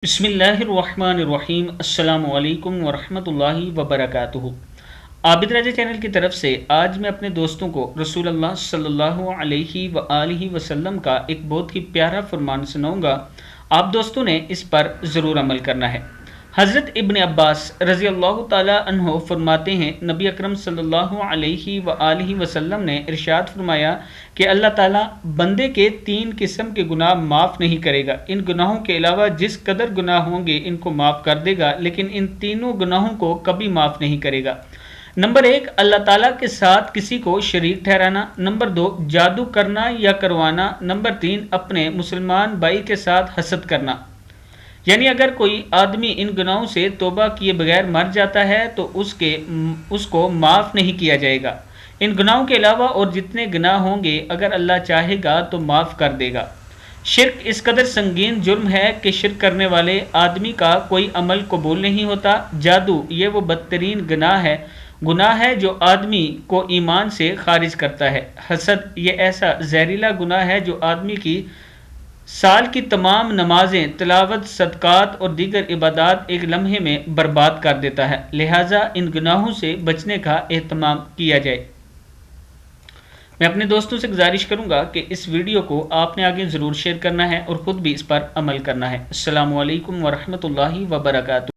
بسم اللہ الرحمن الرحیم۔ السلام علیکم ورحمۃ اللہ وبرکاتہ۔ عابد رضا چینل کی طرف سے آج میں اپنے دوستوں کو رسول اللہ صلی اللہ علیہ وآلہ وسلم کا ایک بہت ہی پیارا فرمان سناؤں گا۔ آپ دوستوں نے اس پر ضرور عمل کرنا ہے۔ حضرت ابن عباس رضی اللہ تعالی عنہ فرماتے ہیں، نبی اکرم صلی اللہ علیہ وآلہ وسلم نے ارشاد فرمایا کہ اللہ تعالیٰ بندے کے 3 قسم کے گناہ معاف نہیں کرے گا۔ ان گناہوں کے علاوہ جس قدر گناہ ہوں گے ان کو معاف کر دے گا، لیکن ان تینوں گناہوں کو کبھی معاف نہیں کرے گا۔ نمبر 1، اللہ تعالیٰ کے ساتھ کسی کو شریک ٹھہرانا۔ نمبر 2، جادو کرنا یا کروانا۔ نمبر 3، اپنے مسلمان بھائی کے ساتھ حسد کرنا۔ یعنی اگر کوئی آدمی ان گناہوں سے توبہ کیے بغیر مر جاتا ہے تو اس کو معاف نہیں کیا جائے گا۔ ان گناہوں کے علاوہ اور جتنے گناہ ہوں گے اگر اللہ چاہے گا تو معاف کر دے گا۔ شرک اس قدر سنگین جرم ہے کہ شرک کرنے والے آدمی کا کوئی عمل قبول نہیں ہوتا۔ جادو یہ وہ بدترین گناہ ہے جو آدمی کو ایمان سے خارج کرتا ہے۔ حسد یہ ایسا زہریلا گناہ ہے جو آدمی کی سال کی تمام نمازیں، تلاوت، صدقات اور دیگر عبادات ایک لمحے میں برباد کر دیتا ہے۔ لہٰذا ان گناہوں سے بچنے کا اہتمام کیا جائے۔ میں اپنے دوستوں سے گزارش کروں گا کہ اس ویڈیو کو آپ نے آگے ضرور شیئر کرنا ہے اور خود بھی اس پر عمل کرنا ہے۔ السلام علیکم ورحمۃ اللہ وبرکاتہ۔